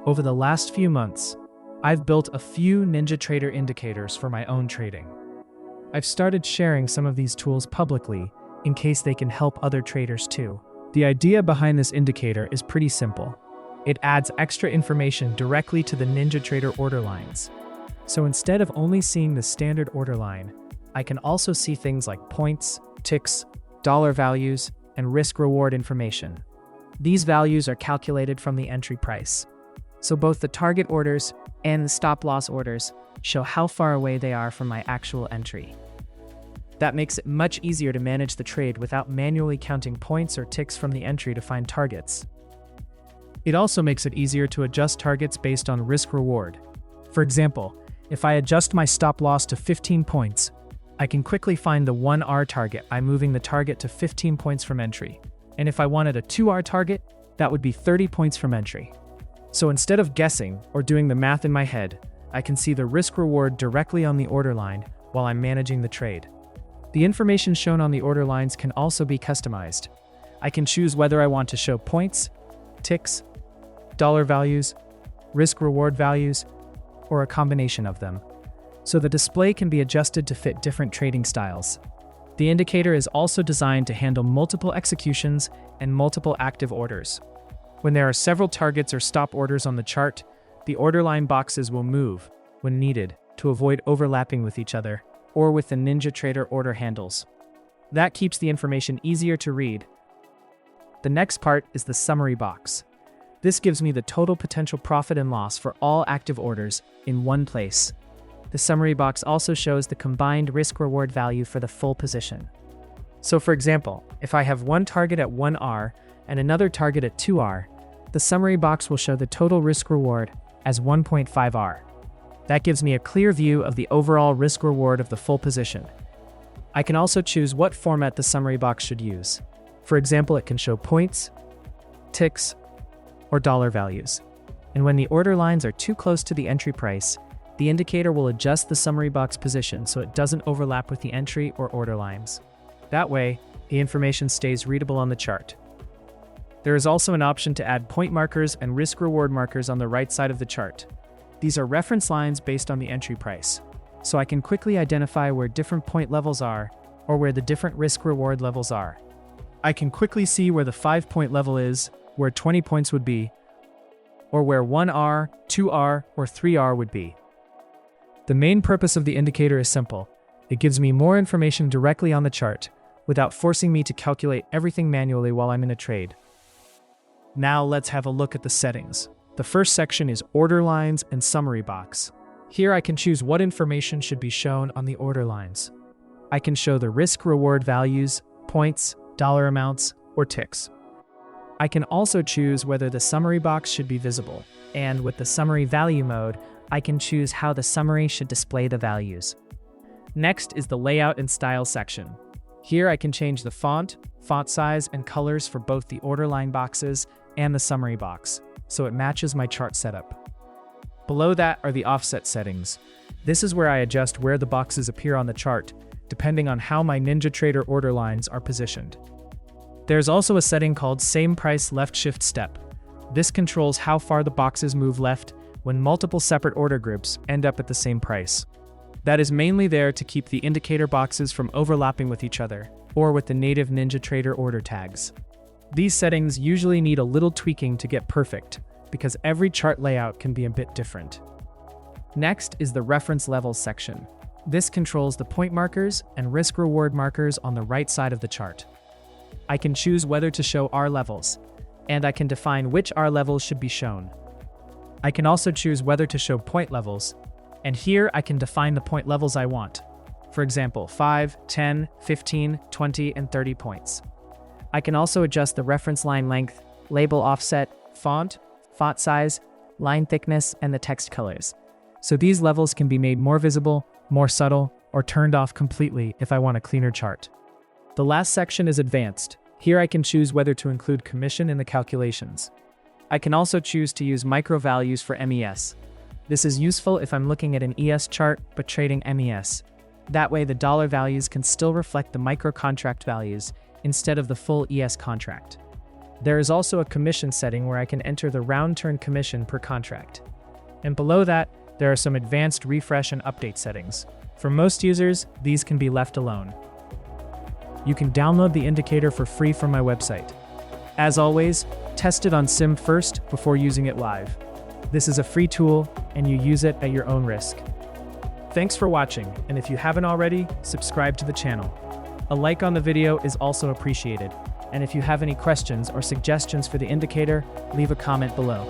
Over the last few months, I've built a few NinjaTrader indicators for my own trading. I've started sharing some of these tools publicly in case they can help other traders too. The idea behind this indicator is pretty simple. It adds extra information directly to the NinjaTrader order lines. So instead of only seeing the standard order line, I can also see things like points, ticks, dollar values, and risk-reward information. These values are calculated from the entry price. So both the target orders and the stop-loss orders show how far away they are from my actual entry. That makes it much easier to manage the trade without manually counting points or ticks from the entry to find targets. It also makes it easier to adjust targets based on risk-reward. For example, if I adjust my stop-loss to 15 points, I can quickly find the 1R target by moving the target to 15 points from entry. And if I wanted a 2R target, that would be 30 points from entry. So instead of guessing or doing the math in my head, I can see the risk-reward directly on the order line while I'm managing the trade. The information shown on the order lines can also be customized. I can choose whether I want to show points, ticks, dollar values, risk-reward values, or a combination of them. So the display can be adjusted to fit different trading styles. The indicator is also designed to handle multiple executions and multiple active orders. When there are several targets or stop orders on the chart, the order line boxes will move, when needed, to avoid overlapping with each other, or with the NinjaTrader order handles. That keeps the information easier to read. The next part is the summary box. This gives me the total potential profit and loss for all active orders in one place. The summary box also shows the combined risk-reward value for the full position. So for example, if I have one target at 1R and another target at 2R, the summary box will show the total risk-reward as 1.5R. That gives me a clear view of the overall risk-reward of the full position. I can also choose what format the summary box should use. For example, it can show points, ticks, or dollar values. And when the order lines are too close to the entry price, the indicator will adjust the summary box position so it doesn't overlap with the entry or order lines. That way, the information stays readable on the chart. There is also an option to add point markers and risk-reward markers on the right side of the chart. These are reference lines based on the entry price, so I can quickly identify where different point levels are or where the different risk-reward levels are. I can quickly see where the 5-point level is, where 20 points would be, or where 1R, 2R, or 3R would be. The main purpose of the indicator is simple. It gives me more information directly on the chart, without forcing me to calculate everything manually while I'm in a trade. Now let's have a look at the settings. The first section is order lines and summary box. Here I can choose what information should be shown on the order lines. I can show the risk-reward values, points, dollar amounts, or ticks. I can also choose whether the summary box should be visible, and with the summary value mode, I can choose how the summary should display the values. Next is the layout and style section. Here I can change the font size, and colors for both the order line boxes and the summary box, so it matches my chart setup. Below that are the offset settings. This is where I adjust where the boxes appear on the chart, depending on how my NinjaTrader order lines are positioned. There's also a setting called Same Price Left Shift Step. This controls how far the boxes move left when multiple separate order groups end up at the same price. That is mainly there to keep the indicator boxes from overlapping with each other, or with the native NinjaTrader order tags. These settings usually need a little tweaking to get perfect, because every chart layout can be a bit different. Next is the reference levels section. This controls the point markers and risk-reward markers on the right side of the chart. I can choose whether to show R levels, and I can define which R levels should be shown. I can also choose whether to show point levels, and here I can define the point levels I want. For example, 5, 10, 15, 20, and 30 points. I can also adjust the reference line length, label offset, font size, line thickness, and the text colors. So these levels can be made more visible, more subtle, or turned off completely if I want a cleaner chart. The last section is advanced. Here I can choose whether to include commission in the calculations. I can also choose to use micro values for MES. This is useful if I'm looking at an ES chart but trading MES. That way the dollar values can still reflect the micro contract values instead of the full ES contract. There is also a commission setting where I can enter the round-turn commission per contract. And below that, there are some advanced refresh and update settings. For most users, these can be left alone. You can download the indicator for free from my website. As always, test it on sim first before using it live. This is a free tool, and you use it at your own risk. Thanks for watching, and if you haven't already, subscribe to the channel. A like on the video is also appreciated, and if you have any questions or suggestions for the indicator, leave a comment below.